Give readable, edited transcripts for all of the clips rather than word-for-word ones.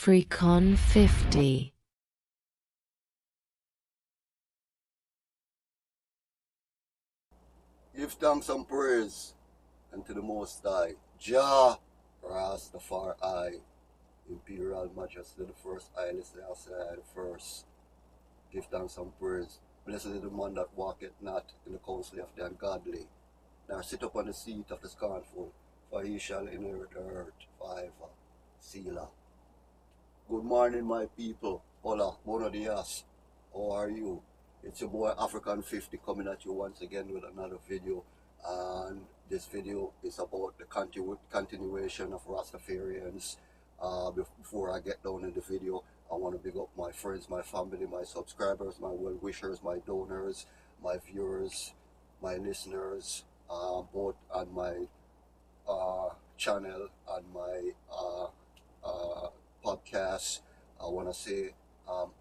African 50. Give thanks and praise unto the Most High, Jah Rastafari, Imperial Majesty the First, Haile Selassie the First. Give thanks and praise. Blessed is the man that walketh not in the counsel of the ungodly, nor sit upon the seat of the scornful, for he shall inherit the earth forever. Selah. Good morning, my people. Hola, buenos dias. How are you? It's your boy African 50 coming at you once again with another video, and this video is about the continuation of Rastafarians. Before I get down in the video, I want to big up my friends, my family, my subscribers, my well-wishers, my donors, my viewers, my listeners, both on my channel and my podcast. I want to say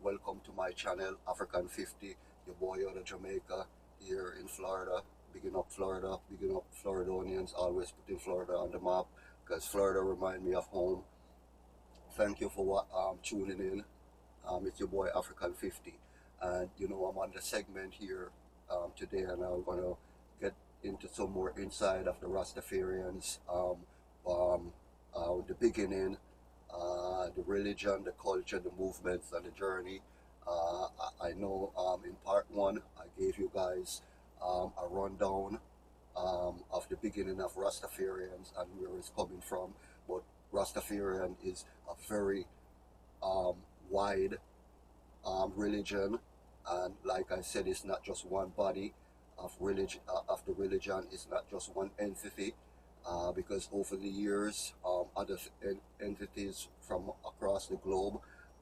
welcome to my channel, African 50, your boy out of Jamaica, here in Florida. Bigging up Florida, bigging up Floridonians, always putting Florida on the map, because Florida remind me of home. Thank you for tuning in. It's your boy African 50, and you know, I'm on the segment here today, and I'm going to get into some more inside of the Rastafarians, the beginning, the religion, the culture, the movements, and the journey. I know in part one I gave you guys a rundown of the beginning of Rastafarians and where it's coming from, but Rastafarian is a very wide religion, and like I said, it's not just one body of religion. Of the religion, it's not just one entity. Because over the years, other entities from across the globe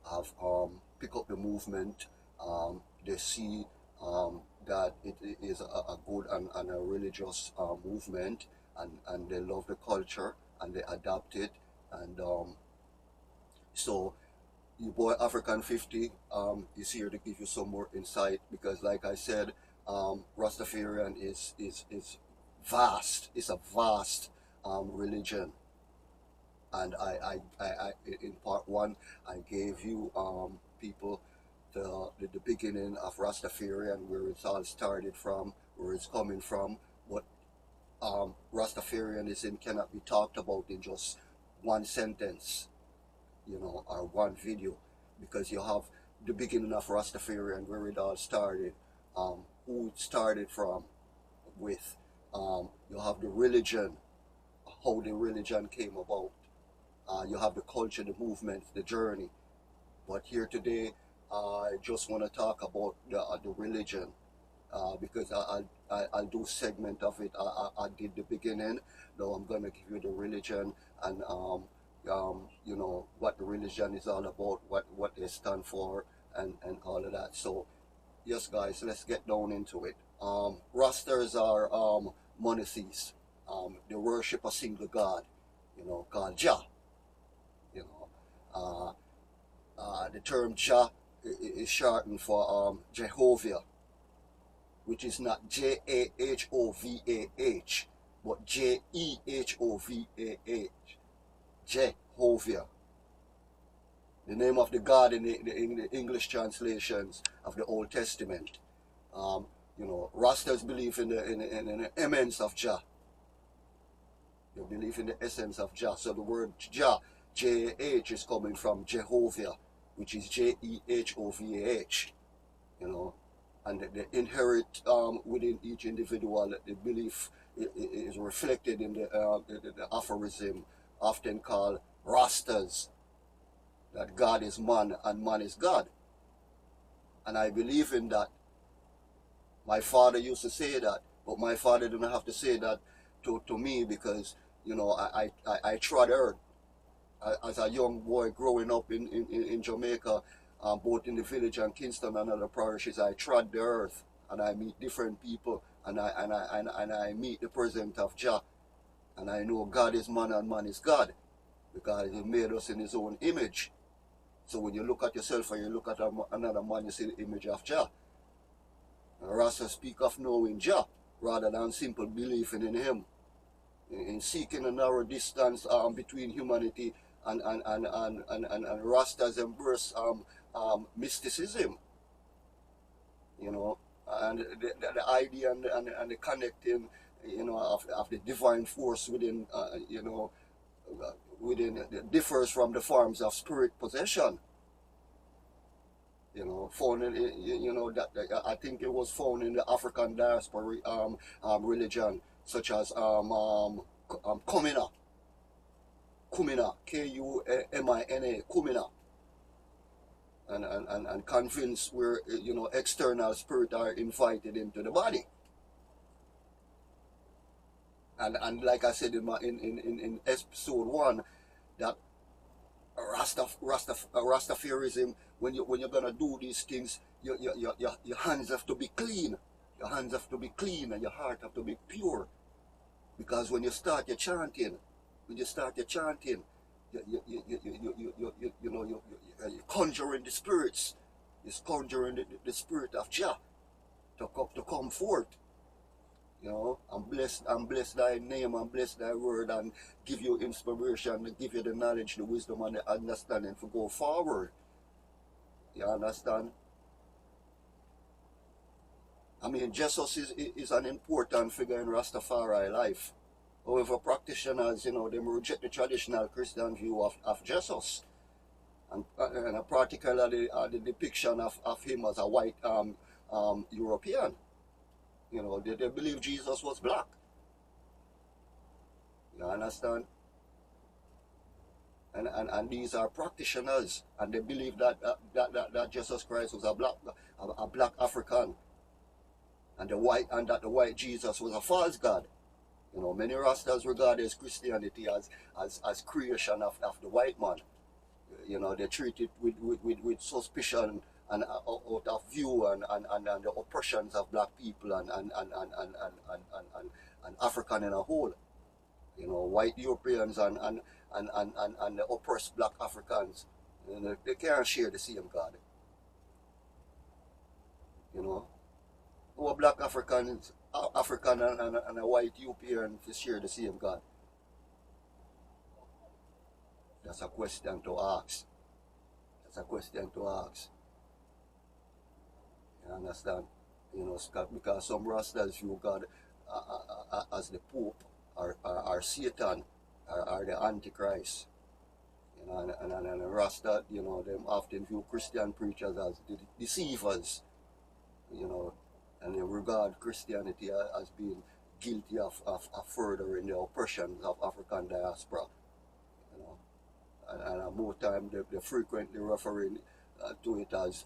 have picked up the movement. They see that it is a good and a religious movement, and they love the culture and they adapt it. And so your boy African 50 is here to give you some more insight, because like I said, Rastafarian is vast. It's a vast religion, and I in part one I gave you people the beginning of Rastafarian, where it's all started from, where it's coming from. But Rastafarianism cannot be talked about in just one sentence, you know, or one video, because you have the beginning of Rastafarian, where it all started, who it started from, with. You have the religion, how the religion came about. You have the culture, the movement, the journey. But here today, I just want to talk about the religion, because I'll do segment of it. I did the beginning. Now I'm going to give you the religion, and you know, what the religion is all about, what they stand for, and all of that. So yes, guys, let's get down into it. Rastas are monotheists. They worship a single God, you know, called Jah. You know, the term Jah is shortened for Jehovah, which is not Jahovah, but Jehovah, Jehovah. The name of the God in the English translations of the Old Testament. You know, Rastas believe in the immanence of Jah. They believe in the essence of Jah. So the word Jah, J-H, is coming from Jehovah, which is Jehovah. You know, and they inherit within each individual. The belief is reflected in the aphorism often called Rastas, that God is man and man is God. And I believe in that. My father used to say that, but my father didn't have to say that to me, because, you know, I trod earth. As a young boy growing up in Jamaica, both in the village and Kingston and other parishes, I trod the earth, and I meet different people, and I meet the presence of Jah, and I know God is man and man is God, because He made us in His own image. So when you look at yourself and you look at another man, you see the image of Jah. Rasta speak of knowing Jah rather than simple believing in Him, in seeking a narrow distance between humanity and Rastas embrace mysticism, you know, and the idea and the connecting, you know, of the divine force within, you know, within differs from the forms of spirit possession. You know, found in, you know, that I think it was found in the African diaspora religion, such as Kumina, Kumina, Kumina, and convinced where, you know, external spirit are invited into the body. And like I said in episode 1, that Rastafarianism, when you're gonna do these things, your hands have to be clean. Your hands have to be clean and your heart have to be pure. Because when you start your chanting, you know, you're conjuring the spirits. You're conjuring the spirit of Jah to come forth. You know, and bless thy name and bless thy word and give you inspiration, and give you the knowledge, the wisdom and the understanding to go forward. You understand? I mean, Jesus is an important figure in Rastafari life. However, practitioners, you know, they reject the traditional Christian view of Jesus. And particularly the depiction of him as a white European. You know, they believe Jesus was black. You understand? And these are practitioners, and they believe that Jesus Christ was a black African, and that the white Jesus was a false god. You know, many Rastas regard as Christianity as creation of the white man. You know, they treat it with suspicion and out of view and the oppressions of black people and African in a whole. You know, white Europeans and the oppressed black Africans, you know, they can't share the same God. You know, our black Africans, African and a white European to share the same God. That's a question to ask. That's a question to ask. You understand? You know, because some Rastas view God as the Pope or Satan or the Antichrist. You know, and Rasta, you know, them often view Christian preachers as the deceivers. You know, and they regard Christianity as being guilty of furthering the oppressions of African diaspora. You know, and more time they frequently referring to it as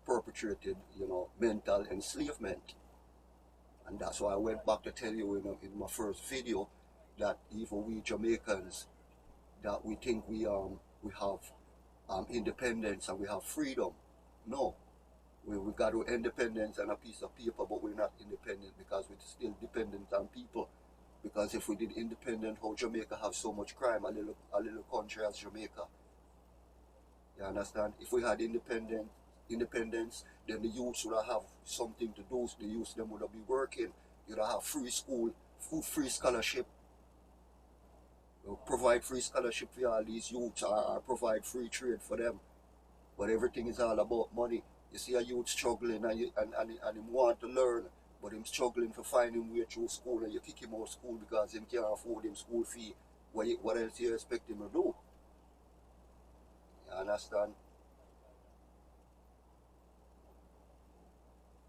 perpetrated, you know, mental enslavement. And that's why I went back to tell you in my first video that even we Jamaicans, that we think we have independence and we have freedom. No, we got our independence and a piece of paper, but we're not independent because we're still dependent on people. Because if we did independent, how Jamaica have so much crime, a little country as Jamaica. You understand? If we had independence, then the youths would have something to do. The youths them would be working. You'd have free school, free scholarship. Provide free scholarship for all these youths, or provide free trade for them. But everything is all about money. You see a youth struggling and he want to learn, but him struggling to find him way through school, and you kick him out of school because he can't afford him school fee. What else do you expect him to do? You understand?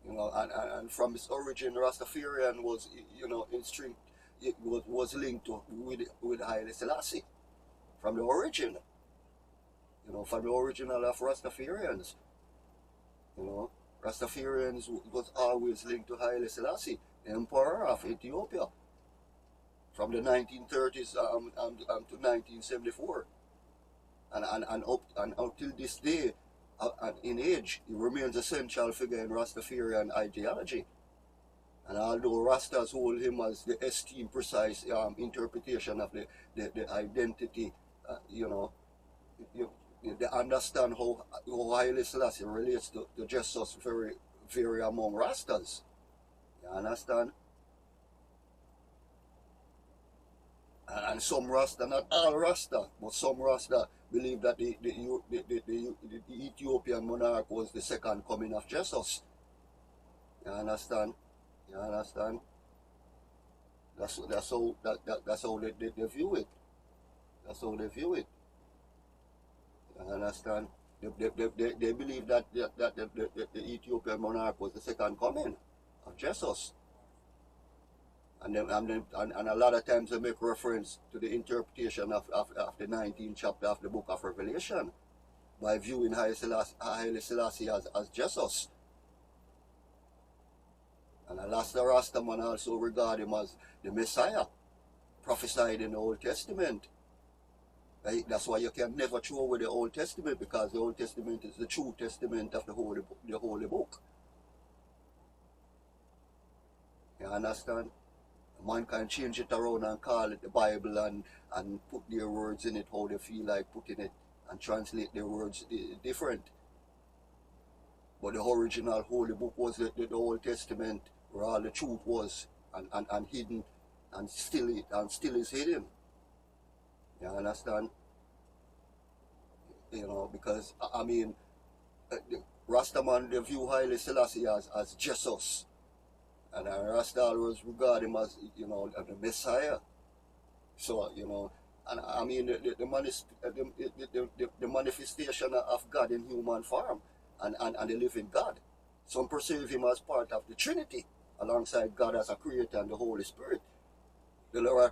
You know, and from its origin, Rastafarian was, you know, it was linked to with Haile Selassie from the origin. You know, from the original of Rastafarians. You know, Rastafarians was always linked to Haile Selassie, Emperor of Ethiopia, from the 1930s to 1974, and up till this day, in age, he remains a central figure in Rastafarian ideology. And although Rastas hold him as the esteemed, precise interpretation of the identity, you know, they understand how Haile Selassie relates to Jesus very among Rastas. You understand? And some Rasta, not all Rasta, but some Rasta believe that the Ethiopian monarch was the second coming of Jesus. You understand? You understand? That's how they view it. That's how they view it. You understand? They believe that the Ethiopian monarch was the second coming of Jesus. And a lot of times they make reference to the interpretation of the 19th chapter of the book of Revelation by viewing Haile Selassie as Jesus. And the Rastaman also regard him as the Messiah prophesied in the Old Testament. That's why you can never throw away the Old Testament, because the Old Testament is the true testament of the Holy Book. You understand? Man can change it around and call it the Bible and put their words in it how they feel like putting it, and translate their words different. But the original Holy Book was the Old Testament, where all the truth was and hidden, and still is hidden. You understand? You know, because I mean, Rastaman, they view Haile Selassie as Jesus. And Rasta always regard him as, you know, the Messiah. So, you know, and I mean, the manifestation of God in human form, and the living God. Some perceive him as part of the Trinity, alongside God as a creator and the Holy Spirit. They regard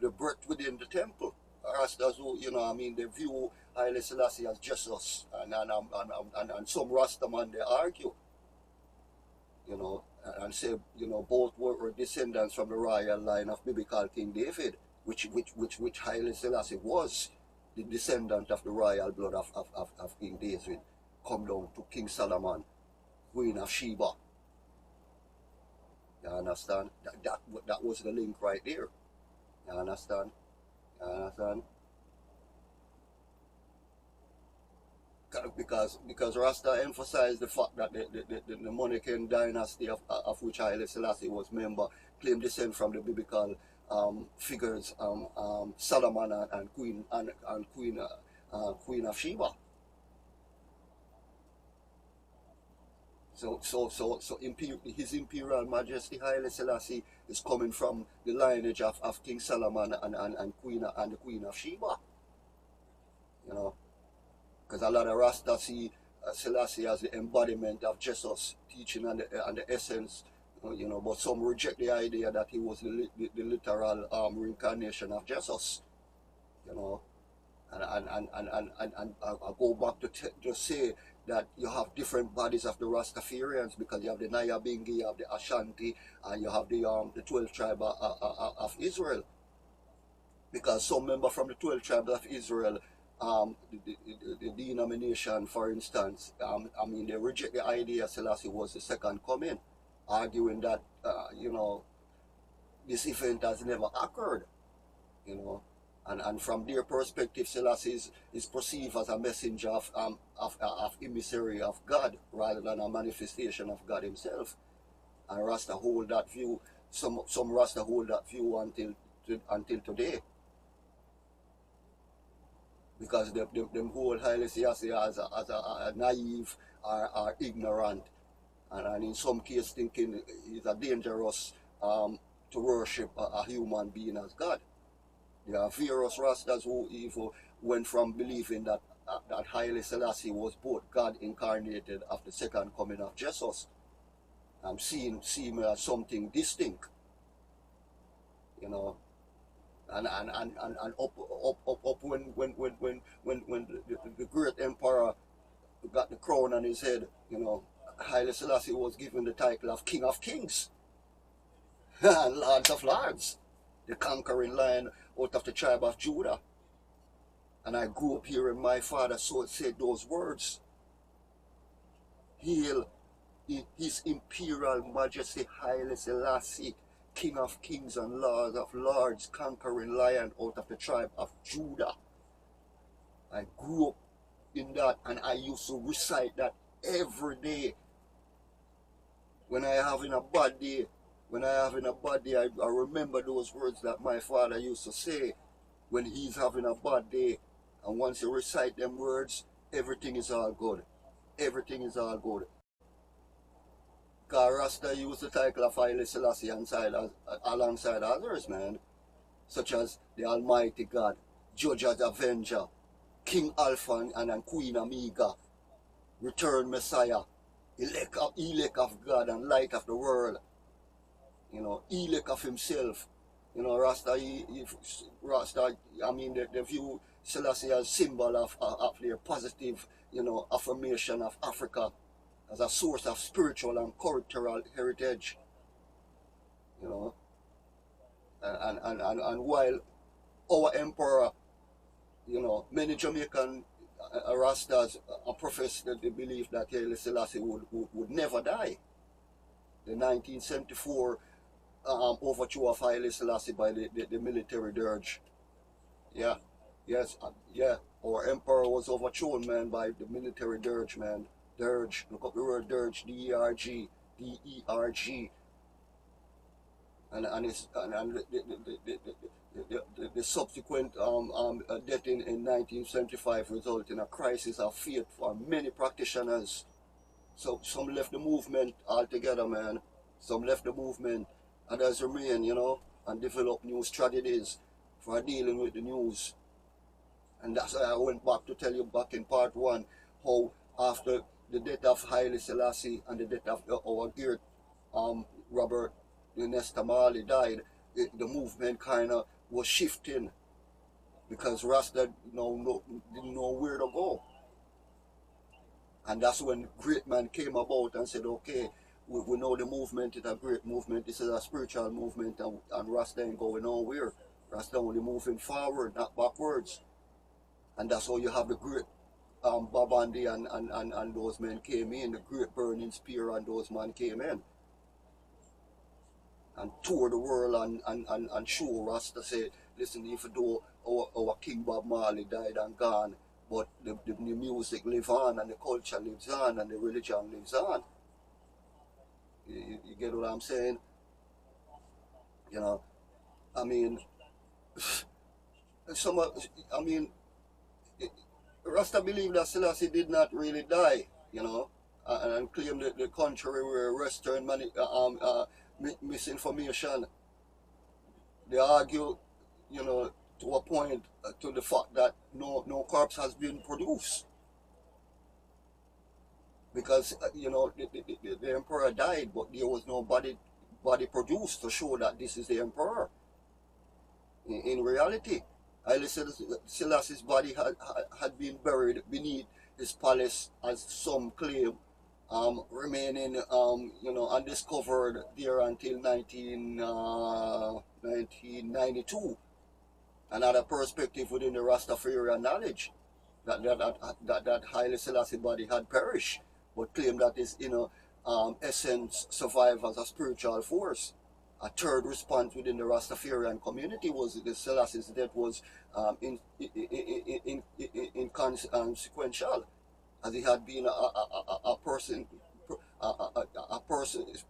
the breath within the temple. Rastas who, you know, I mean, they view Haile Selassie as Jesus. And some Rastaman, they argue, you know, and say, you know, both were descendants from the royal line of biblical King David, which Haile Selassie was the descendant of the royal blood of King David, come down to King Solomon, Queen of Sheba. You understand? That was the link right there. You understand? You understand? Because Rasta emphasized the fact that the Monarchian dynasty of which Haile Selassie was member claimed descent from the biblical figures Solomon and Queen of Sheba. So His Imperial Majesty Haile Selassie is coming from the lineage of King Solomon and the Queen of Sheba. You know. Because a lot of Rasta see Selassie as the embodiment of Jesus' teaching and the essence, you know, but some reject the idea that he was the literal reincarnation of Jesus, you know. And I go back to say that you have different bodies of the Rastafarians, because you have the Nyabingi, you have the Ashanti, and you have the 12 tribe of Israel. Because some member from the 12 tribes of Israel, the denomination, for instance, I mean, they reject the idea Selassie was the second coming, arguing that, you know, this event has never occurred, you know, and from their perspective, Selassie is perceived as a messenger of emissary of God, rather than a manifestation of God himself. And Rasta hold that view. Some Rasta hold that view until today. Because them hold Haile Selassie as a naive or ignorant, and in some cases thinking it's a dangerous to worship a human being as God. There are various Rastas who even went from believing that Haile Selassie was both God incarnated of the second coming of Jesus, and seeing him as something distinct, you know. And up when the great emperor got the crown on his head, you know, Haile Selassie was given the title of King of Kings and Lords of Lords, the conquering lion out of the tribe of Judah. And I grew up hearing my father say those words: "Hail His Imperial Majesty Haile Selassie, King of Kings and Lord of Lords, conquering lion out of the tribe of Judah." I grew up in that, and I used to recite that every day. When I having a bad day, When I having a bad day, I remember those words that my father used to say when he's having a bad day. And once you recite them words, everything is all good. Everything is all good. Because Rasta used the title of Haile Selassie alongside others, man, such as the Almighty God, Judge and Avenger, King Alpha and Queen Omega, Return Messiah, elect of God and light of the world, you know, elect of himself. You know, Rasta, I mean, they view Selassie as symbol of their positive, you know, affirmation of Africa as a source of spiritual and cultural heritage, you know. And while our emperor, you know, many Jamaican Rastas profess the belief that Haile Selassie would never die. The 1974 overthrow of Haile Selassie by the military dirge. Yeah, yes, yeah. Our emperor was overthrown, man, by the military dirge, man. Dirge, look up the word dirge, D-E-R-G, D-E-R-G. And it's the subsequent death in 1975 resulted in a crisis of faith for many practitioners. So some left the movement altogether, man. Some left the movement, others remain, you know, and develop new strategies for dealing with the news. And that's why I went back to tell you back in part one how after the death of Haile Selassie and the death of our dear Robert Nesta Marley died, the movement kind of was shifting because Rasta didn't know where to go. And that's when great man came about and said, okay, we know the movement is a great movement, this is a spiritual movement, and Rasta ain't going nowhere. Rasta only moving forward, not backwards. And that's how you have the great Babandi and those men came in, the great Burning Spear and those men came in. And tour the world and show Rasta say, listen, even though our King Bob Marley died and gone, but the music lives on and the culture lives on and the religion lives on. You get what I'm saying? You know, I mean, Rasta believe that Selassie did not really die, you know, and claim that the contrary were Western misinformation. They argue, you know, to a point to the fact that no corpse has been produced. Because, you know, the emperor died, but there was no body produced to show that this is the emperor. In reality, Haile Selassie's body had been buried beneath his palace, as some claim, remaining, you know, undiscovered there until 1992. Another perspective within the Rastafarian knowledge that Haile Selassie body had perished, but claim that his essence survived as a spiritual force. A third response within the Rastafarian community was that Selassie's death was inconsequential, as he had been a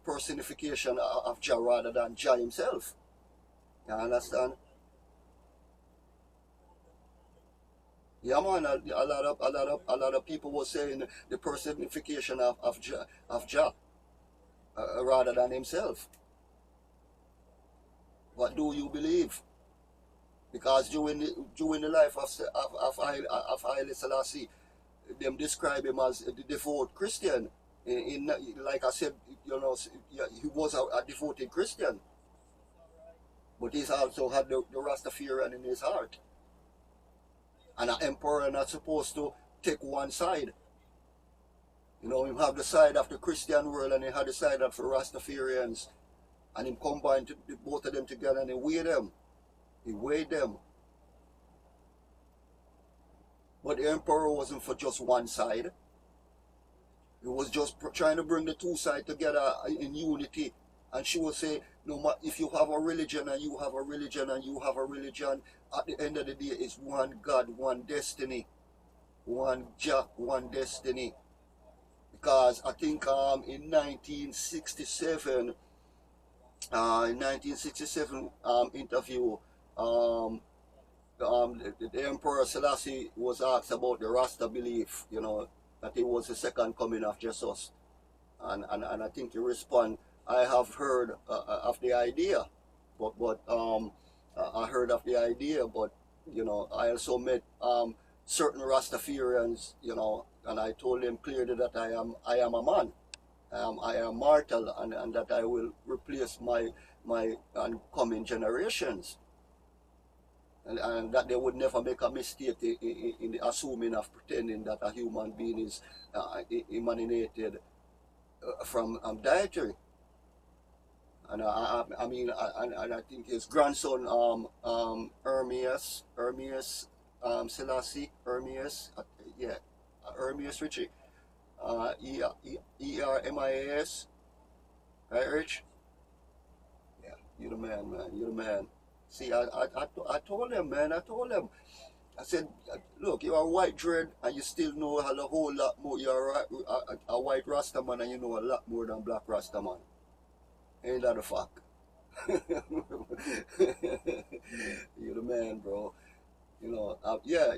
personification of Jah rather than Jah himself. You understand? Yeah, man. A lot of people were saying the personification of Jah rather than himself. What do you believe? Because during the life of Haile Selassie, them describe him as the devout Christian. Like I said, you know, he was a devoted Christian, but he also had the Rastafarian in his heart. And an emperor not supposed to take one side. You know, he have the side of the Christian world and he had the side of the Rastafarians, and he combined both of them together and he weighed them. He weighed them. But the emperor wasn't for just one side. He was just trying to bring the two sides together in unity. And she would say, no matter if you have a religion and you have a religion and you have a religion, at the end of the day, it's one God, one destiny, one Jah, one destiny. Because I think in 1967, In 1967 interview, the Emperor Selassie was asked about the Rasta belief, that he was the second coming of Jesus. And I think he responded, I have heard of the idea, but I heard of the idea, but I also met certain Rastafarians, and I told them clearly that I am a man, I am mortal, and that I will replace my coming generations, and that they would never make a mistake in the assuming of pretending that a human being is emanated from dietary. And I mean, and I think his grandson, Hermes Selassie, yeah, Hermes Richie, Ermis, right, Rich? Yeah, you the man, you the man. See, I told him, man, I told him. I said, look, you're a white dread and you still know a whole lot more. You're a white Rasta man and you know a lot more than black Rasta man. Ain't that a fact? You're the man, bro. Yeah.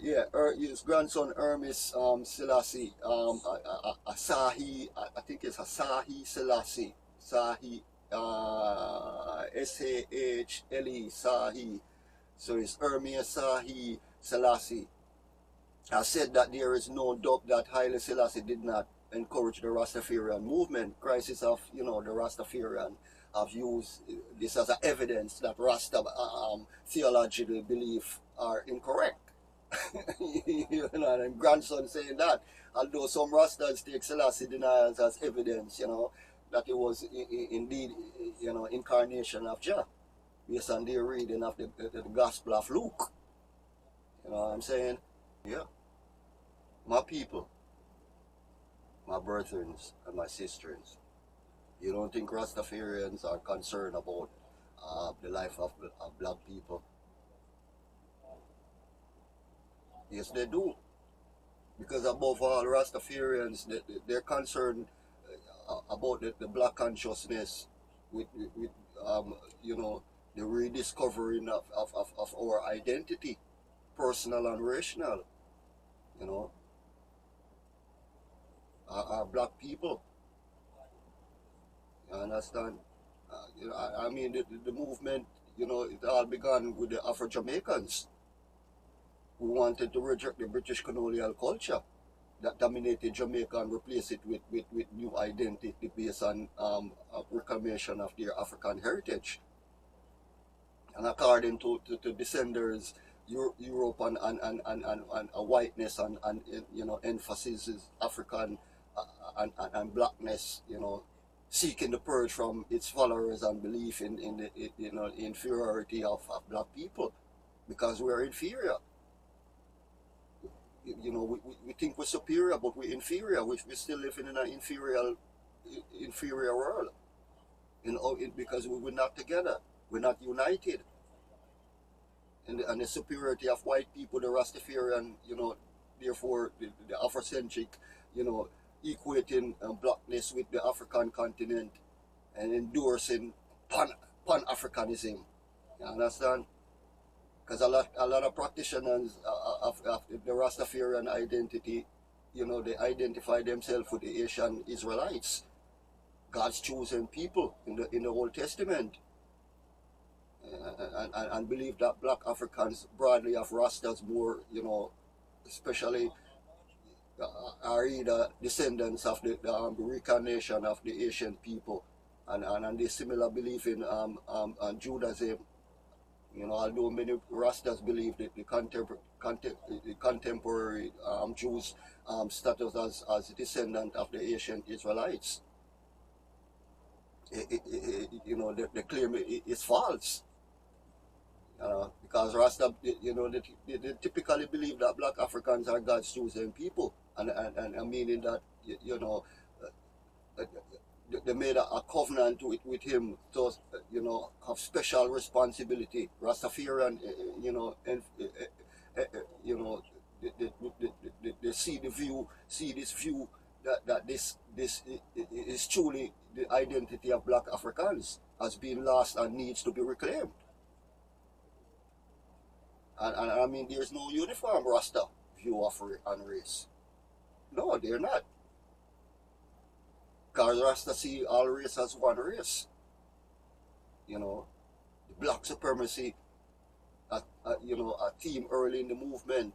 His grandson Hermes Selassie, Asahi, I think it's Asahi Selassie, Sahi, Sahle, Sahi. So it's Hermes Sahi Selassie. I said that there is no doubt that Haile Selassie did not encourage the Rastafarian movement. Crisis of, the Rastafarian have used this as evidence that Rasta theological belief are incorrect. And grandson saying that, although some Rastas take Selassie denials as evidence, that it was indeed, incarnation of Jah, based on their reading of the Gospel of Luke. You know what I'm saying? Yeah. My people, my brethren and my sisters, you don't think Rastafarians are concerned about the life of black people? Yes, they do. Because above all, Rastafarians, they're concerned about the black consciousness with the rediscovering of our identity, personal and rational, our black people. You understand? I mean, the movement, it all began with the Afro-Jamaicans who wanted to reject the British colonial culture that dominated Jamaica and replace it with new identity based on reclamation of their African heritage. And according to descenders, Europe and whiteness and emphasis is African and blackness, seeking the purge from its followers and belief in the inferiority of black people, because we're inferior. We think we're superior, but we're inferior. We're still living in an inferior world, because we're not together. We're not united. And the superiority of white people, the Rastafarian, therefore the Afrocentric, equating blackness with the African continent and endorsing pan-Africanism. You understand? Because a lot of practitioners of the Rastafarian identity, they identify themselves with the Asian Israelites, God's chosen people in the Old Testament, and believe that black Africans broadly have Rastas more, especially are either descendants of the reincarnation of the Asian people, and they similar belief in Judaism. Although many Rastas believe that the contemporary Jews status as a descendant of the ancient Israelites, the claim is false. Because Rasta, they typically believe that black Africans are God's chosen people, and meaning that they made a covenant with him to have special responsibility. Rastafarian, they see this view that this is truly the identity of black Africans has been lost and needs to be reclaimed. And I mean, there's no uniform Rasta view of and race. No, they're not. Because Rasta see all race as one race. You know, the black supremacy, you know, a theme early in the movement,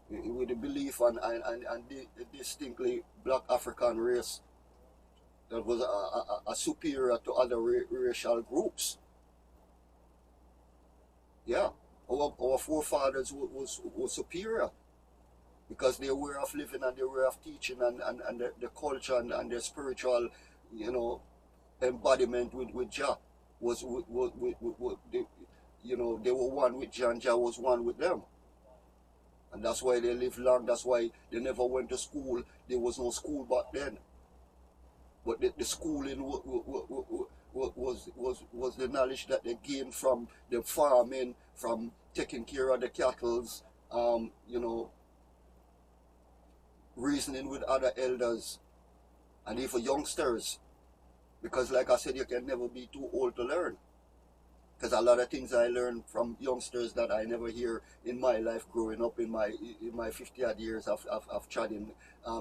with the belief and the distinctly black African race that was a superior to other racial groups. Yeah, our forefathers was superior because their way of living and their way of teaching and the culture and their spiritual, you know, embodiment with Jah was they, you know, they were one with Jah and Jah was one with them. And that's why they lived long. That's why they never went to school. There was no school back then. But the schooling was the knowledge that they gained from the farming, from taking care of the cattle, you know, reasoning with other elders, and even youngsters. Because like I said, you can never be too old to learn. Because a lot of things I learned from youngsters that I never hear in my life growing up in my 50 odd years of treading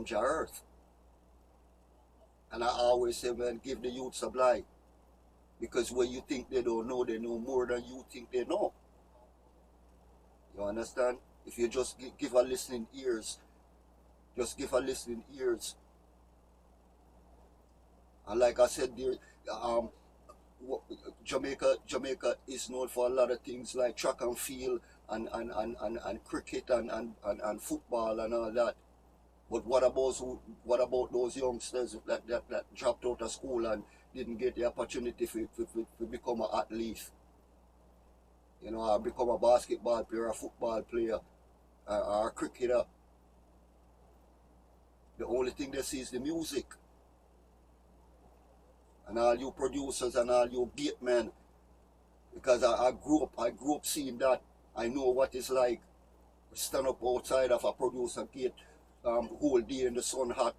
Jah earth. And I always say, man, give the youth supply. Because when you think they don't know, they know more than you think they know. You understand? If you just give a listening ears, just give a listening ears. And like I said, there, Jamaica is known for a lot of things like track and field and cricket and football and all that. But what about those youngsters that dropped out of school and didn't get the opportunity to become an athlete? You know, or become a basketball player, a football player, or a cricketer. The only thing they see is the music. And all you producers and all you gate men, because I grew up seeing that. I know what it's like. Stand up outside of a producer gate whole day in the sun hot,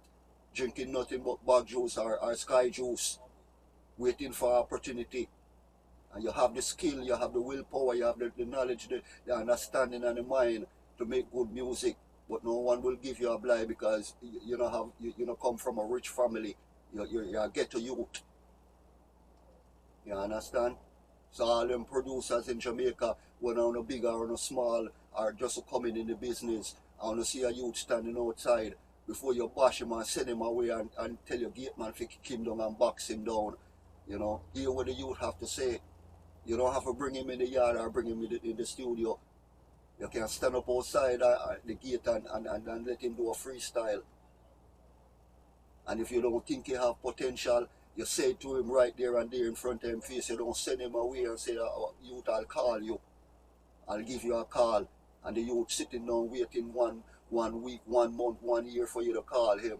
drinking nothing but bag juice or sky juice, waiting for opportunity. And you have the skill, you have the willpower, you have the knowledge, the understanding and the mind to make good music. But no one will give you a blind because you don't have you don't come from a rich family. You're a ghetto youth. You understand? So all them producers in Jamaica, whether on a big or on a small, are just coming in the business. I want to see a youth standing outside before you bash him and send him away and tell your gate man to kick him down and box him down. You know, hear what the youth have to say. You don't have to bring him in the yard or bring him in the studio. You can stand up outside the gate and let him do a freestyle. And if you don't think he have potential, you say it to him right there and there in front of him face. You don't send him away and say, oh, youth, I'll call you. I'll give you a call. And the youth sitting down waiting 1 week, 1 month, 1 year for you to call him.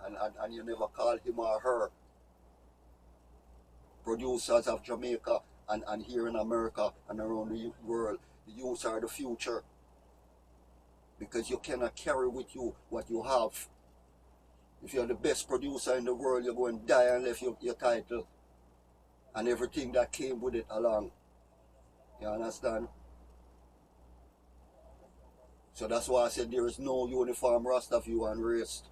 And you never call him or her. Producers of Jamaica and here in America and around the world, the youths are the future. Because you cannot carry with you what you have. If you're the best producer in the world, you're going to die and left your title and everything that came with it along. You understand? So that's why I said there is no uniform Rasta view and race.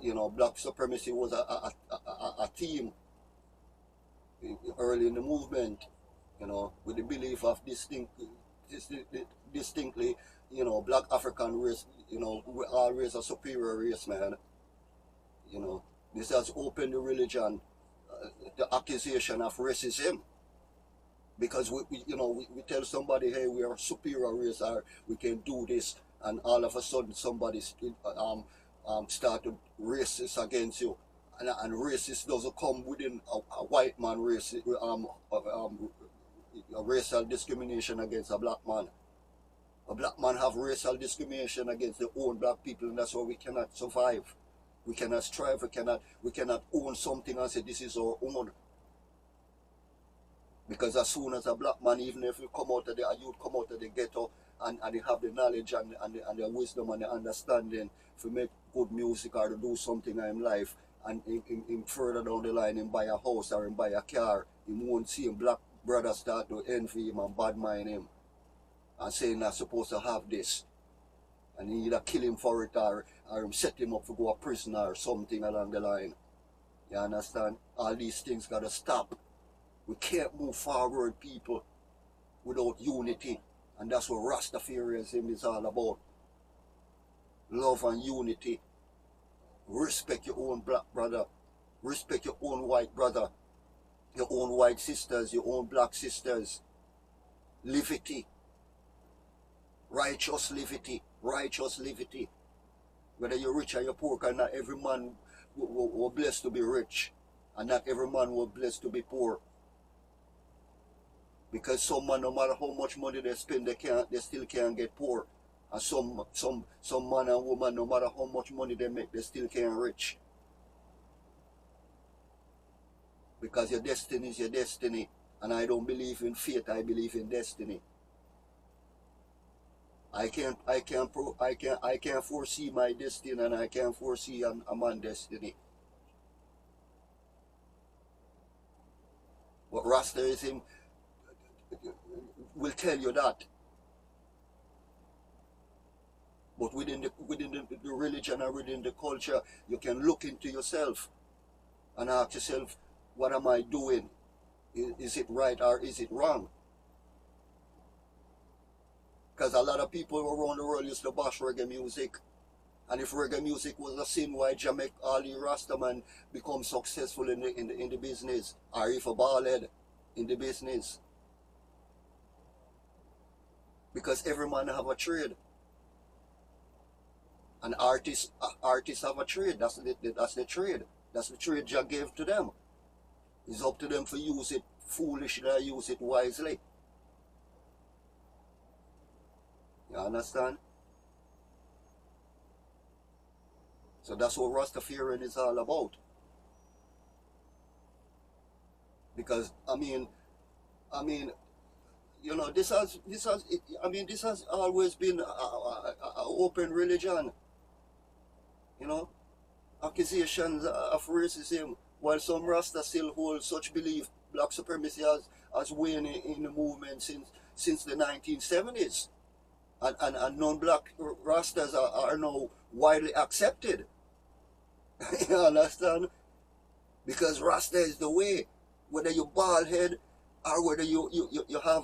You know, black supremacy was a theme early in the movement, you know, with the belief of distinctly, you know, black African race, you know, we all race a superior race, man. You know, this has opened the religion, the accusation of racism. Because we tell somebody, hey, we are a superior race, or we can do this, and all of a sudden somebody started racist against you, and racist doesn't come within a white man race, racial discrimination against a black man. A black man have racial discrimination against their own black people, and that's why we cannot survive. We cannot strive. We cannot own something and say this is our own. Because as soon as a black man, even if you come out of a youth come out of the ghetto and they have the knowledge and the wisdom and the understanding to make good music or to do something in life, and in further down the line, him buy a house or him buy a car, he won't see him black brother start to envy him and bad mind him and saying not supposed to have this, and he either kill him for it or him set him up to go to prison or something along the line. You understand? All these things gotta stop. We can't move forward, people, without unity, and that's what Rastafarianism is all about. Love and unity. Respect your own black brother. Respect your own white brother. Your own white sisters, your own black sisters. Livity. Righteous livity. Righteous livity. Whether you're rich or you're poor, because not every man was blessed to be rich, and not every man was blessed to be poor. Because some man, no matter how much money they spend, they still can't get poor. And some man and woman, no matter how much money they make, they still can't rich. Because your destiny is your destiny, and I don't believe in fate, I believe in destiny. I can't foresee my destiny, and I can't foresee a man's destiny. But Rastaism will tell you that. But within the religion and within the culture, you can look into yourself and ask yourself, what am I doing? Is it right or is it wrong? Because a lot of people around the world used to bash reggae music. And if reggae music was a sin, why Jamaica all the Rastaman become successful in the business? Or if a ballhead in the business? Because every man have a trade. And artists have a trade. That's the trade. That's the trade Jah gave to them. It's up to them to use it foolishly or use it wisely. You understand? So that's what Rastafarian is all about. Because I mean, you know, this has always been an open religion. You know, accusations of racism, while some Rasta still hold such belief. Black supremacy has waned in the movement since the 1970s, and non-black Rastas are now widely accepted. You understand? Because Rasta is the way. Whether you bald head or whether you have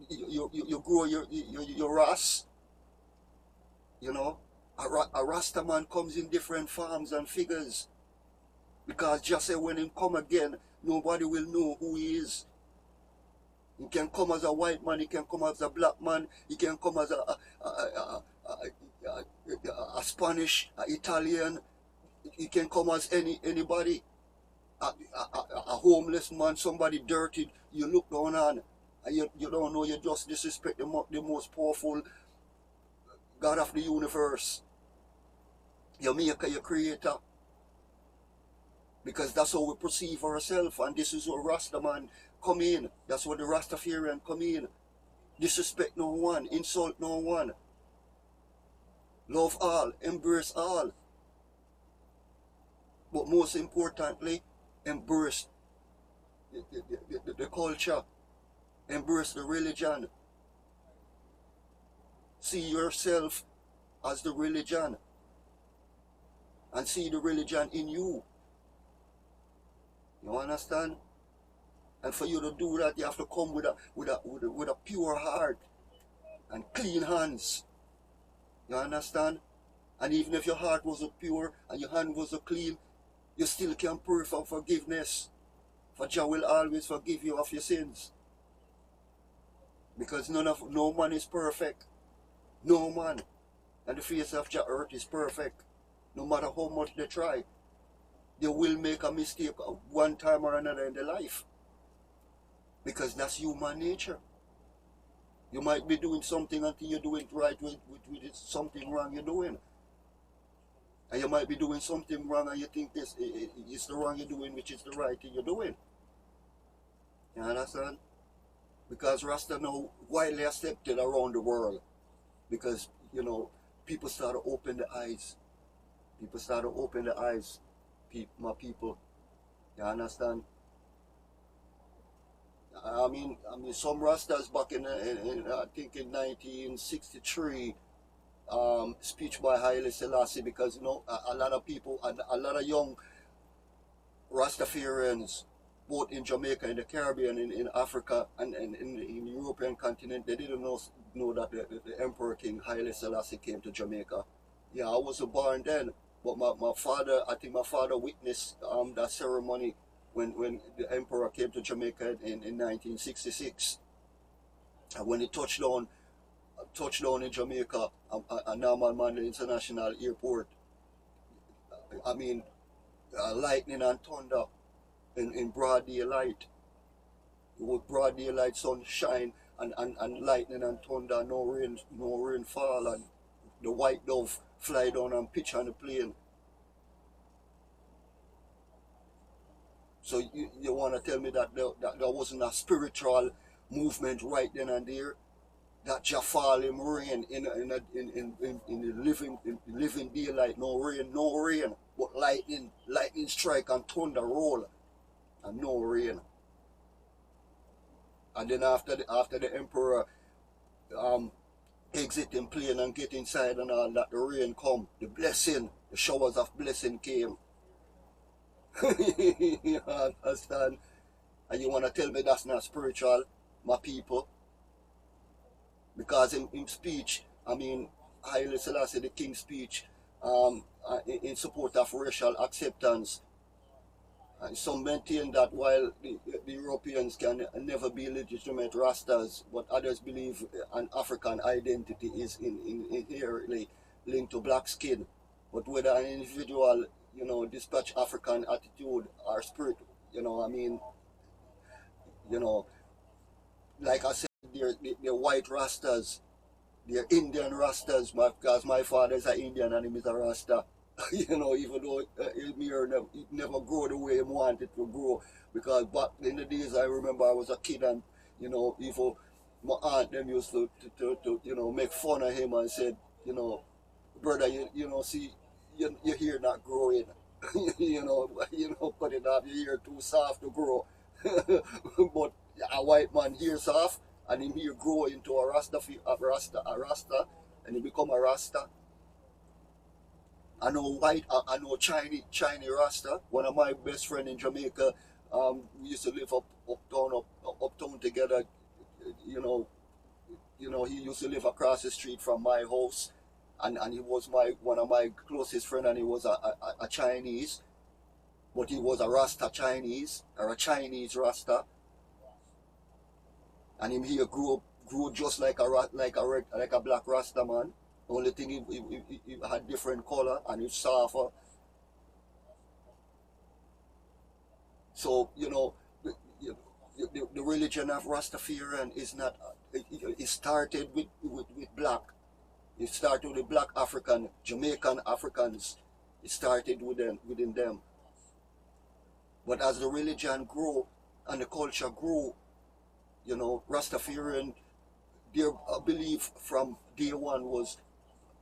you grow your ras, you know, a Rasta man comes in different forms and figures. Because just say when he come again, nobody will know who he is. He can come as a white man, he can come as a black man, he can come as a Spanish, Italian, he can come as anybody. A homeless man, somebody dirty, you look down on, and you don't know, you just disrespect the most powerful God of the universe, your maker, your creator. Because that's how we perceive ourselves, and this is where Rastaman come in. That's where the Rastafarian come in. Disrespect no one, insult no one. Love all, embrace all. But most importantly, embrace the culture. Embrace the religion. See yourself as the religion. And see the religion in you. You understand? And for you to do that, you have to come with a pure heart and clean hands. You understand? And even if your heart wasn't pure and your hand wasn't clean, you still can pray for forgiveness. For Jah will always forgive you of your sins. Because no man is perfect. No man. And the face of Jah earth is perfect. No matter how much they try. They will make a mistake one time or another in their life. Because that's human nature. You might be doing something until you do it right with something wrong you're doing. And you might be doing something wrong and you think this is the wrong you're doing, which is the right thing you're doing. You understand? Because Rasta now widely accepted around the world. because, you know, people start to open the eyes. People start to open the eyes, my people. You understand? I mean, some Rastas back in I think in 1963, speech by Haile Selassie, because, you know, a lot of people, a lot of young Rastafarians, both in Jamaica, in the Caribbean, in Africa, and in the European continent, they didn't know that the Emperor King Haile Selassie came to Jamaica. Yeah, I wasn't born then, but my father, I think my father witnessed that ceremony when the Emperor came to Jamaica in 1966. And when he touched down in Jamaica, at Norman Mandela International Airport, I mean, lightning and thunder in broad daylight. It was broad daylight, sunshine, and lightning and thunder, no rain fall, and the white dove fly down and pitch on the plane. So you want to tell me that there wasn't a spiritual movement right then and there? That Jah fall him rain in the living daylight, no rain, but lightning strike and thunder roll, and no rain. And then after the Emperor exiting plane and get inside and all that, the rain come, the blessing, the showers of blessing came. You understand? And you want to tell me that's not spiritual, my people? Because in speech, I mean, Haile Selassie, the King's speech, in support of racial acceptance, and some maintain that while the Europeans can never be legitimate Rastas, but others believe an African identity is inherently linked to black skin. But whether an individual, you know, dispatch African attitude or spirit, you know, I mean, you know, like I said, they're white Rastas, they're Indian Rastas, because my father's an Indian and he is a Rasta. You know, even though it never grow the way he wanted to grow, because back in the days I remember I was a kid, and, you know, even my aunt them used to you know, make fun of him and said, you know, brother, you know, see, your hair not growing. you know, cut it off, your hair too soft to grow. But a white man hair soft, and him hair grow into a Rasta, and he become a Rasta. I know Chinese Rasta. One of my best friends in Jamaica, we used to live uptown together. You know, he used to live across the street from my house, and he was one of my closest friends, and he was a Chinese, but he was a Rasta Chinese, or a Chinese Rasta, and him here grew just like a black Rasta man. Only thing he had different color and it's softer. So, you know, the religion of Rastafarian is not. It started with black. It started with the black African, Jamaican Africans. It started within them. But as the religion grew and the culture grew, you know, Rastafarian, their belief from day one was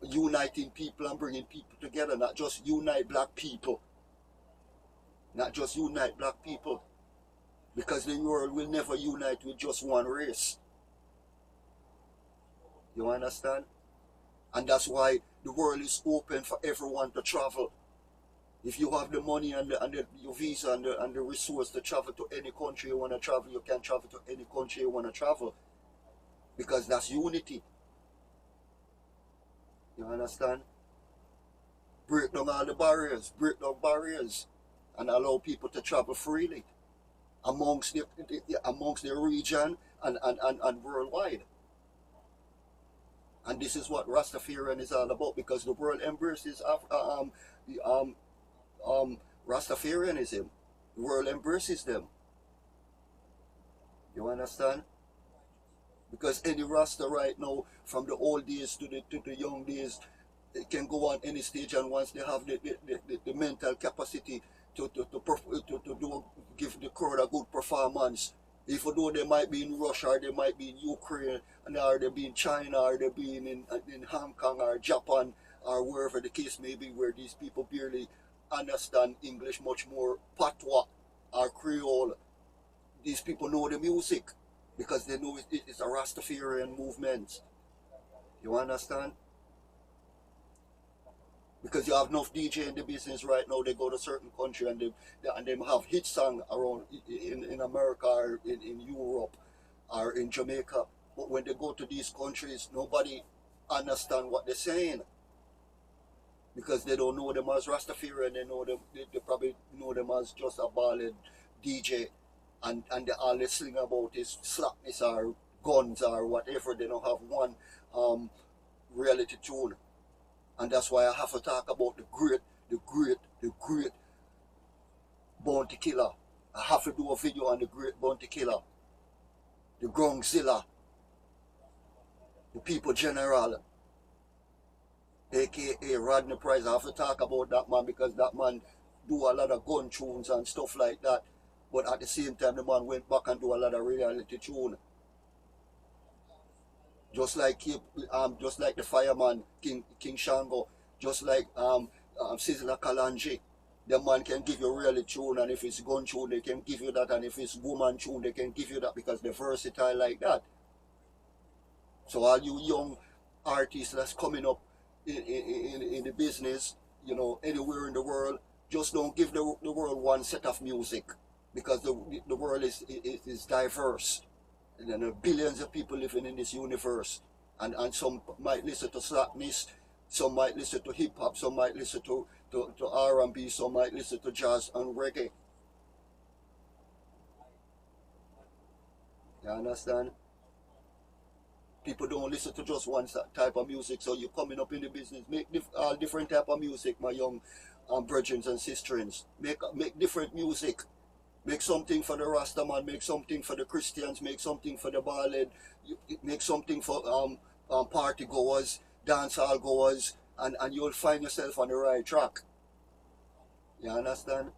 uniting people and bringing people together, not just unite black people. Not just unite black people. Because the world will never unite with just one race. You understand? And that's why the world is open for everyone to travel. If you have the money and your visa and the resource to travel to any country you want to travel, you can travel to any country you want to travel. Because that's unity. You understand? Break down all the barriers, and allow people to travel freely amongst the region and worldwide. And this is what Rastafarian is all about, because the world embraces Rastafarianism. The world embraces them. You understand? Because any Rasta right now, from the old days to the young days, they can go on any stage, and once they have the mental capacity to give the crowd a good performance, Even though they might be in Russia, or they might be in Ukraine, or they be in China, or they be in Hong Kong or Japan, or wherever the case may be, where these people barely understand English, much more patois or Creole. These people know the music because they know it's a Rastafarian movement. You understand? Because you have enough DJ in the business right now, they go to certain country and they have hit song around in America or in Europe or in Jamaica. But when they go to these countries, nobody understand what they're saying. Because they don't know them as Rastafarian, they know them, they probably know them as just a ballad DJ, and all they sing about is slackness or guns or whatever. They don't have one reality tune. And that's why I have to talk about the great bounty killer. I have to do a video on the great bounty killer, the Grongzilla, the people general, aka Rodney Price. I have to talk about that man because that man do a lot of gun tunes and stuff like that. But at the same time, the man went back and do a lot of reality tune. Just like the fireman King Shango, just like Sizzla Kalonji. The man can give you reality tune, and if it's gun tune, they can give you that, and if it's woman tune, they can give you that because they're versatile like that. So all you young artists that's coming up in the business, you know, anywhere in the world, just don't give the world one set of music, because the world is diverse. And there are billions of people living in this universe, and some might listen to slackness, some might listen to hip hop, some might listen to R&B, some might listen to jazz and reggae. You understand? People don't listen to just one type of music, so you're coming up in the business, make all different type of music, my young brethren and sisters. Make different music. Make something for the Rastaman, make something for the Christians, make something for the ballad, make something for party goers, dance hall goers, and you'll find yourself on the right track. You understand?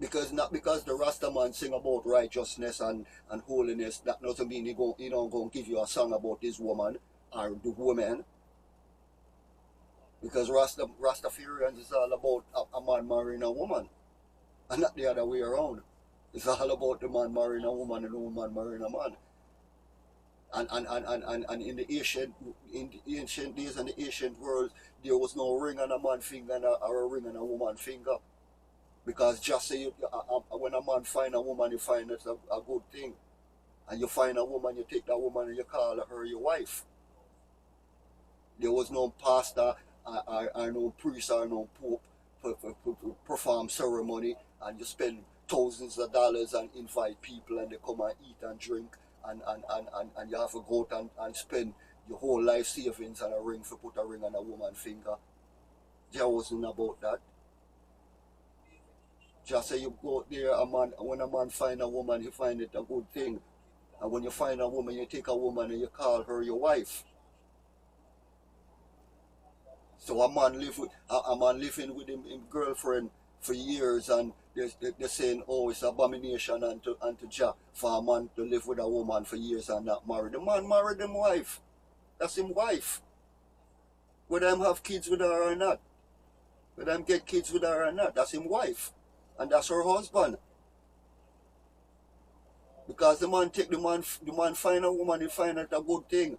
Because not because the Rastaman sing about righteousness and holiness, that doesn't mean he don't go and give you a song about this woman or the woman. Because Rastafarians is all about a man marrying a woman, and not the other way around. It's all about the man marrying a woman and the woman marrying a man. And in the ancient days and the ancient world, there was no ring on a man's finger or a ring on a woman's finger. Because just say when a man find a woman, you find it's a good thing. And you find a woman, you take that woman and you call her your wife. There was no pastor or no priest or no pope for perform ceremony, and you spend thousands of dollars and invite people and they come and eat and drink, and you have to go out and spend your whole life savings on a ring for put a ring on a woman's finger. There wasn't about that. Just say you go there, when a man find a woman, he find it a good thing. And when you find a woman, you take a woman and you call her your wife. So a man living with his girlfriend for years, and they're saying, oh, it's abomination unto Jah for a man to live with a woman for years and not marry. The man married his wife. That's his wife. Whether him have kids with her or not, whether him get kids with her or not, that's his wife. And that's her husband. Because the man find a woman, he find it a good thing.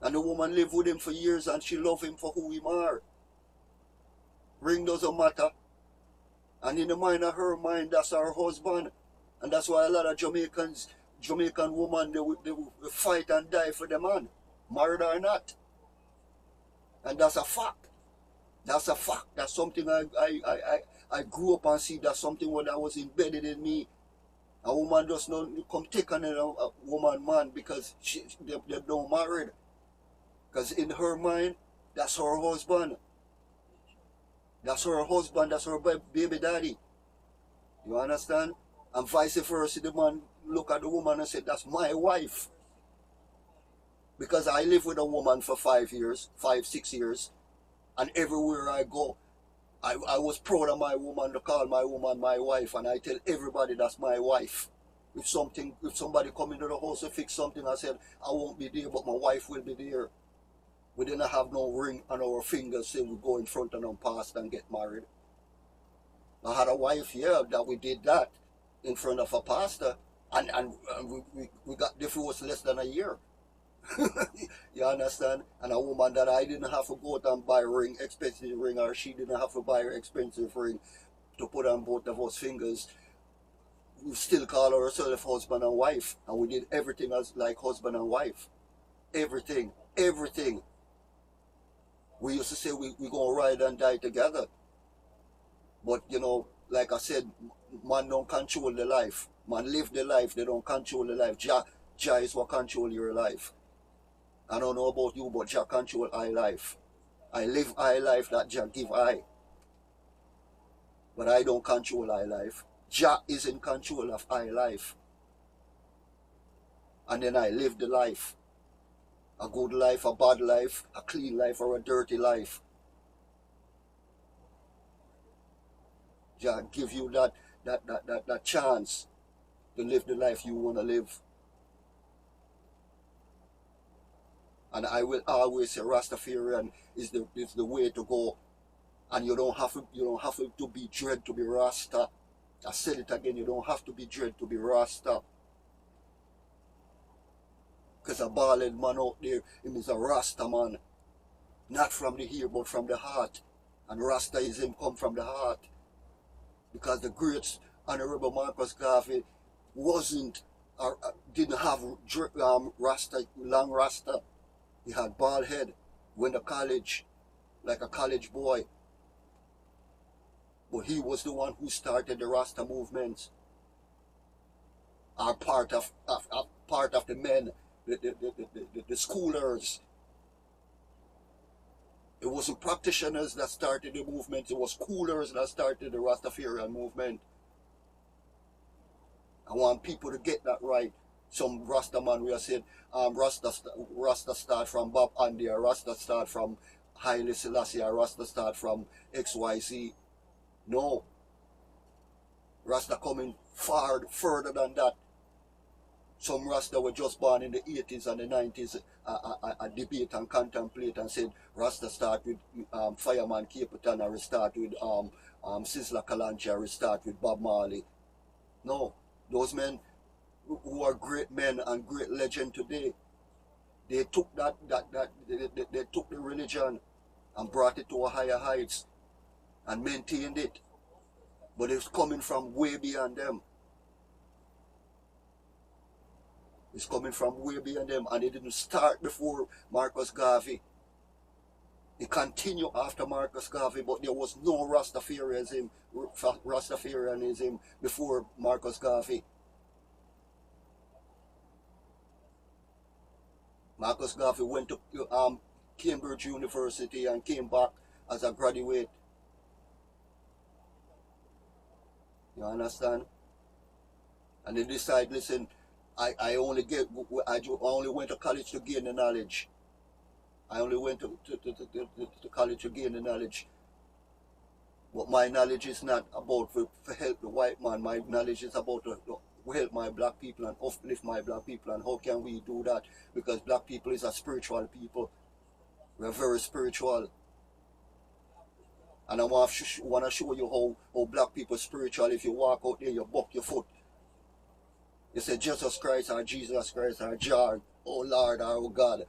And the woman live with him for years and she love him for who he are. Ring doesn't matter. And in the mind of her mind, that's her husband. And that's why a lot of Jamaican women, they will fight and die for the man, married or not. And that's a fact. That's a fact. That's something I grew up and see. That's something that was embedded in me. A woman does not come take on a woman man because they don't married. Because in her mind, that's her husband. That's her husband, that's her baby daddy. You understand? And vice versa, the man look at the woman and say, that's my wife. Because I live with a woman for 5 years, 5, 6 years, and everywhere I go, I was proud of my woman to call my woman my wife, and I tell everybody that's my wife. If somebody come into the house to fix something, I said, I won't be there, but my wife will be there. We didn't have no ring on our fingers, say we go in front of them pastor and get married. I had a wife here that we did that in front of a pastor, and we got divorced less than a year. You understand? And a woman that I didn't have to go out and buy a ring, expensive ring, or she didn't have to buy her expensive ring to put on both of us fingers. We still call ourselves husband and wife, and we did everything as like husband and wife. Everything, everything. We used to say we gonna ride and die together. But you know, like I said, man don't control the life. Man live the life, they don't control the life. Jah is what control your life. I don't know about you, but Jah control I life. I live I life that Jah give I. But I don't control I life. Jah is in control of I life. And then I live the life. A good life, a bad life, a clean life, or a dirty life. Jah give you that chance to live the life you want to live. And I will always say Rastafarian is the way to go. And you don't have to be dread to be Rasta. I said it again, you don't have to be dread to be Rasta. Because a bald man out there, him is a Rasta man. Not from the ear, but from the heart. And Rastaism come from the heart. Because the great Honorable Marcus Garvey didn't have Rasta, long Rasta. He had bald head, went to college, like a college boy. But he was the one who started the Rasta movement. Are part of the men, the schoolers. It wasn't practitioners that started the movement, it was schoolers that started the Rastafarian movement. I want people to get that right. Some Rasta man we have said, Rasta start from Bob Andy, or Rasta start from Haile Selassie, or Rasta start from XYZ. No. Rasta coming far further than that. Some Rasta were just born in the 80s and the 90s, debate and contemplate and said Rasta start with Fireman Capitan, or start with Sizzla Kalonji, or start with Bob Marley. No. Those men who are great men and great legend today, they took they took the religion and brought it to a higher heights and maintained it. But it's coming from way beyond them. It's coming from way beyond them, and it didn't start before Marcus Garvey. It continued after Marcus Garvey, but there was no Rastafarianism before Marcus Garvey. Marcus Garvey went to Cambridge University and came back as a graduate. You understand? And they decide, listen, I only went to college to gain the knowledge. I only went to college to gain the knowledge. But my knowledge is not about to help the white man. My knowledge is about to help my black people and uplift my black people. And how can we do that? Because black people is a spiritual people. We're very spiritual. And I want to show you how black people spiritual. If you walk out there, you buck your foot. You say Jesus Christ or Jesus Christ or Jah, oh Lord or oh God.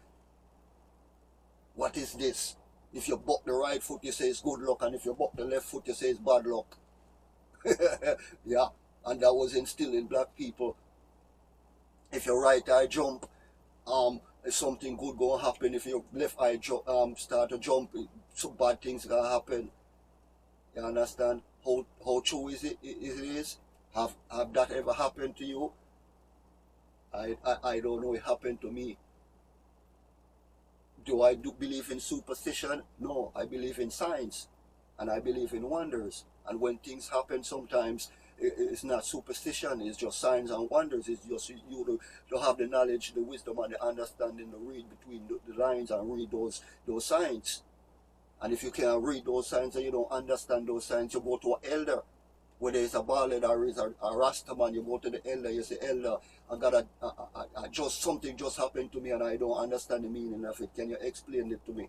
What is this? If you buck the right foot, you say it's good luck, and if you buck the left foot, you say it's bad luck. Yeah, and that was instilled in black people. If your right eye jump, something good gonna happen. If your left eye start to jump, some bad things gonna happen. You understand? How true is it? Have that ever happened to you? I don't know. It happened to me. Do I believe in superstition? No, I believe in science, and I believe in wonders. And when things happen, sometimes it's not superstition, it's just signs and wonders. It's just you to have the knowledge, the wisdom, and the understanding to read between the lines and read those signs. And if you can't read those signs and you don't understand those signs, you go to an elder. Whether it's a ballad or it's a Rastaman, you go to the elder, you say, elder, just something just happened to me and I don't understand the meaning of it. Can you explain it to me?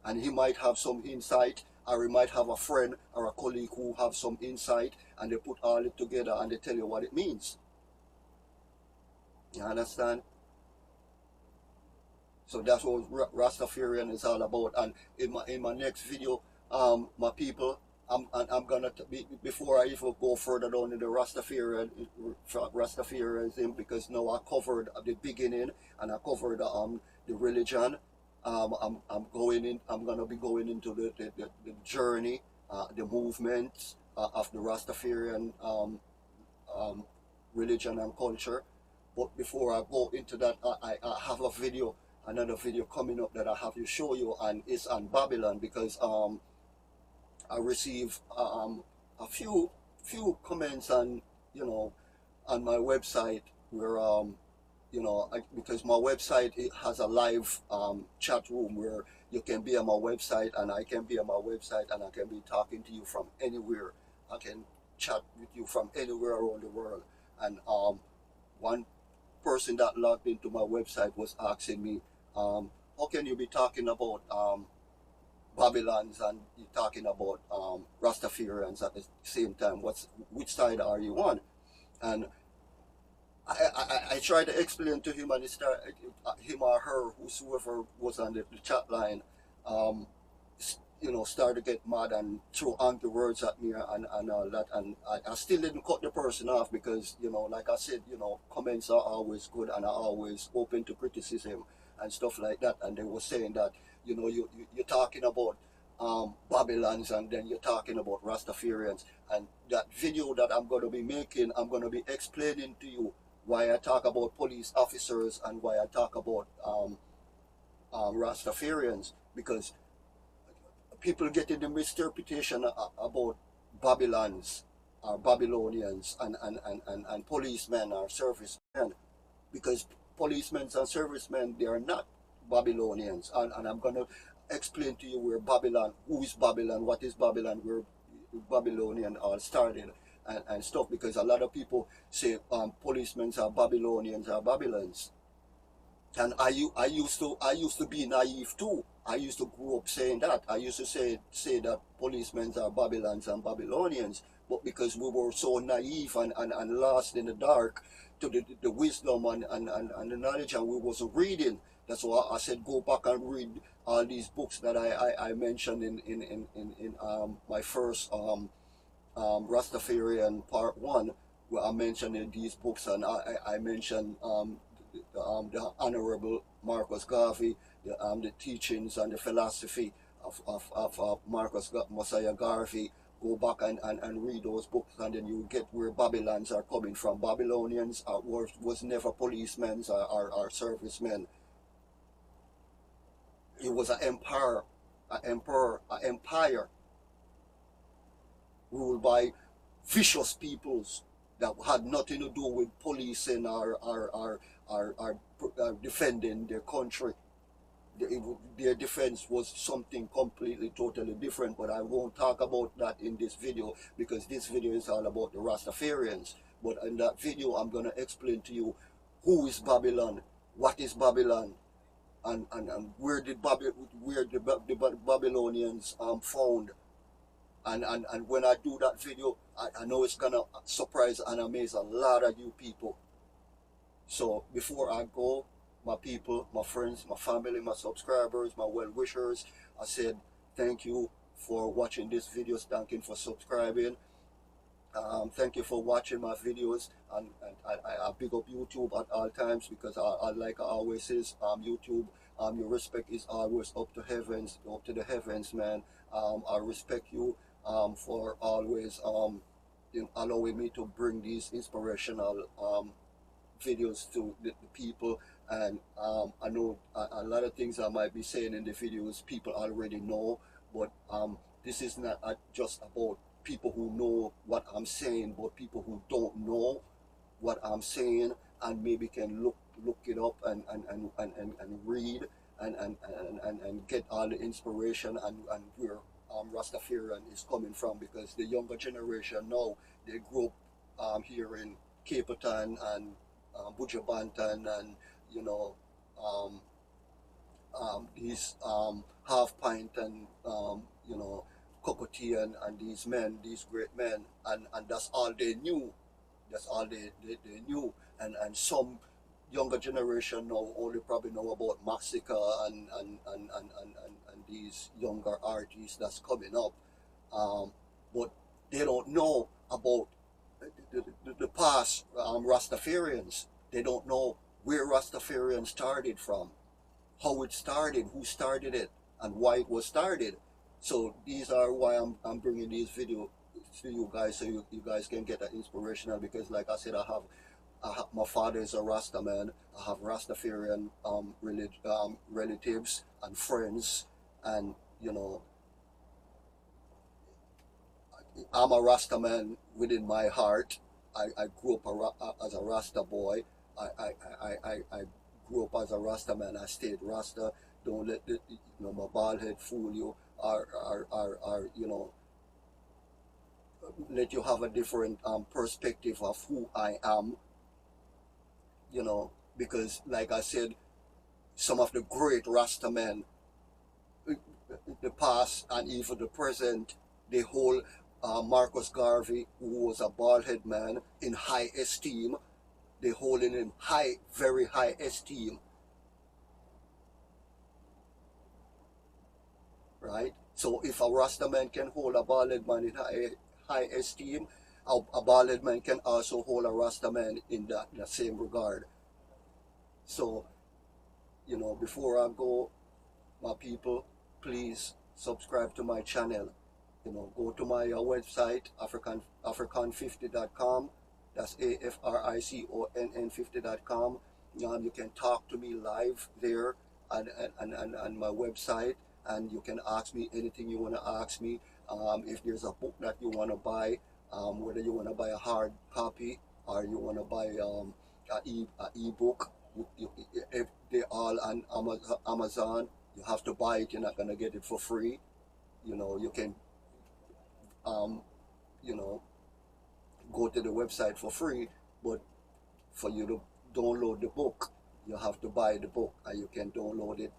And he might have some insight, or he might have a friend or a colleague who have some insight, and they put all it together and they tell you what it means. You understand? So that's what Rastafarian is all about. And in my next video, my people, I'm gonna before I even go further down in the Rastafarianism, because now I covered the beginning and I covered the religion. I'm gonna be going into the journey, the movement of the Rastafarian religion and culture. But before I go into that, I have another video coming up that I have to show you, and it's on Babylon, because I received a few comments on on my website where because my website, it has a live chat room where you can be on my website and I can be on my website and I can be talking to you from anywhere. I can chat with you from anywhere around the world. And one person that logged into my website was asking me, how can you be talking about Babylons and you're talking about Rastafarians at the same time? Which side are you on? And I tried to explain to him, and him or her, whosoever was on the chat line, started to get mad and throw angry words at me and all that. And I still didn't cut the person off, because, like I said, comments are always good and are always open to criticism and stuff like that. And they were saying that, you're talking about Babylons, and then you're talking about Rastafarians. And that video that I'm going to be making, I'm going to be explaining to you why I talk about police officers and why I talk about Rastafarians, because people getting the misinterpretation about Babylons or Babylonians and policemen or servicemen, because policemen and servicemen, they are not Babylonians. And I'm going to explain to you where Babylon, who is Babylon, what is Babylon, where Babylonian all started and stuff, because a lot of people say policemen are Babylonians or Babylons. And I used to be naive too. I used to grow up saying that. I used to say that policemen are Babylons and Babylonians, but because we were so naive and lost in the dark to the wisdom and the knowledge, and we wasn't reading. That's why I said go back and read all these books that I mentioned in my first Rastafarian part 1, where I mentioned in these books, and I mentioned the Honorable Marcus Garvey, the teachings and the philosophy of Marcus Messiah Garvey. Go back and read those books, and then you get where Babylons are coming from. Babylonians was never policemen or servicemen. It was an empire, an empire ruled by vicious peoples that had nothing to do with policing or defending their country. Their defense was something completely, totally different, but I won't talk about that in this video, because this video is all about the Rastafarians. But in that video, I'm going to explain to you who is Babylon, what is Babylon, and where the Babylonians found. And when I do that video, I know it's going to surprise and amaze a lot of you people. So before I go, my people, my friends, my family, my subscribers, my well-wishers, I said thank you for watching this video. Thank you for subscribing. Thank you for watching my videos, and I big up YouTube at all times, because I like I always says, YouTube, your respect is always up to the heavens, man. I respect you for always allowing me to bring these inspirational videos to the people. And I know a lot of things I might be saying in the videos people already know, but this is not just about people who know what I'm saying, but people who don't know what I'm saying and maybe can look it up and read and get all and the inspiration and where Rastafarian is coming from, because the younger generation now, they grew up here in Cape Town and Bujabantan and, you know, these half pint and, you know, Cocotti and these men, these great men, and that's all they knew. That's all they knew. And some younger generation now only probably know about Maxica and these younger artists that's coming up. But they don't know about the past Rastafarians. They don't know where Rastafarian started from, how it started, who started it, and why it was started. So these are why I'm bringing these videos to you guys, so you guys can get that inspirational, because like I said, I have my father is a Rasta man. I have Rastafarian relatives and friends, and you know, I'm a Rasta man within my heart. I grew up as a Rasta boy. I grew up as a Rasta man. I stayed Rasta. Don't let the, you know, my bald head fool you, or you know, let you have a different perspective of who I am. You know, because like I said, some of the great Rasta men, the past and even the present, they hold Marcus Garvey, who was a bald-head man, in high esteem. They hold him in very high esteem. Right? So if a Rasta man can hold a bald-head man in high esteem, a bald-head man can also hold a Rasta man in the same regard. So, you know, before I go, my people, please subscribe to my channel. You know, go to my website, african50.com. That's AFRICONN50.com. You can talk to me live there and my website, and you can ask me anything you want to ask me. If there's a book that you want to buy, whether you want to buy a hard copy or you want to buy an e-book, if they're all on Amazon, you have to buy it. You're not going to get it for free. You know, you can you know, go to the website for free, but for you to download the book, you have to buy the book, and you can download it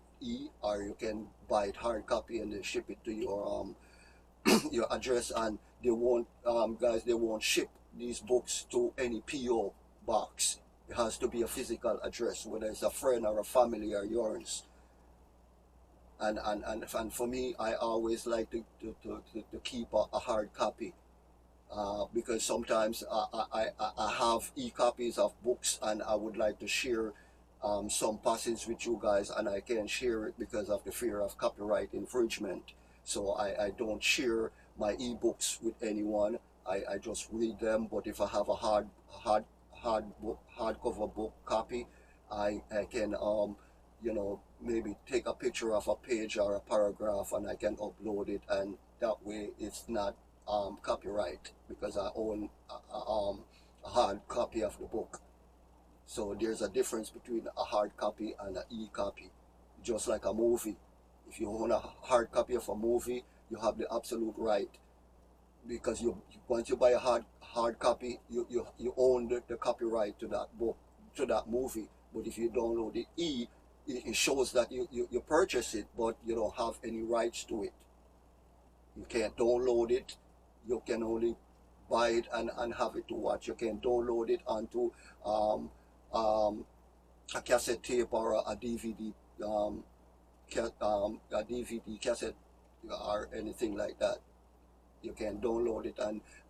or you can buy it hard copy and then ship it to your your address. And they won't guys, they won't ship these books to any PO box. It has to be a physical address, whether it's a friend or a family or yours. And for me, I always like to keep a hard copy, because sometimes I have e-copies of books, and I would like to share some passage with you guys, and I can't share it because of the fear of copyright infringement. So I don't share my e-books with anyone. I just read them. But if I have a hardcover book copy, I can you know, maybe take a picture of a page or a paragraph, and I can upload it, and that way it's not copyright, because I own a hard copy of the book. So there's a difference between a hard copy and an e-copy. Just like a movie, if you own a hard copy of a movie, you have the absolute right, because once you buy a hard copy, you own the copyright to that book, to that movie. But if you download the it shows that you purchase it, but you don't have any rights to it. You can't download it. You can only buy it and have it to watch. You can download it onto a cassette tape or a DVD, a DVD cassette or anything like that. You can download it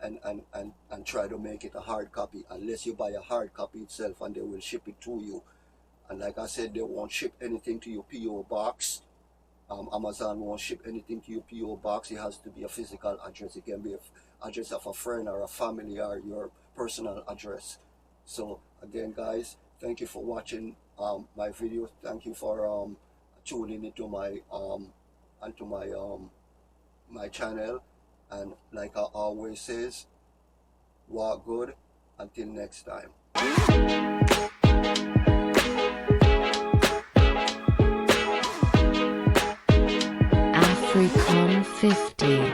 and try to make it a hard copy, unless you buy a hard copy itself, and they will ship it to you. And like I said, they won't ship anything to your PO box. Amazon won't ship anything to your PO box. It has to be a physical address. It can be an address of a friend or a family or your personal address. So again, guys, thank you for watching my video. Thank you for tuning into my my channel. And like I always says, walk good. Until next time. 150.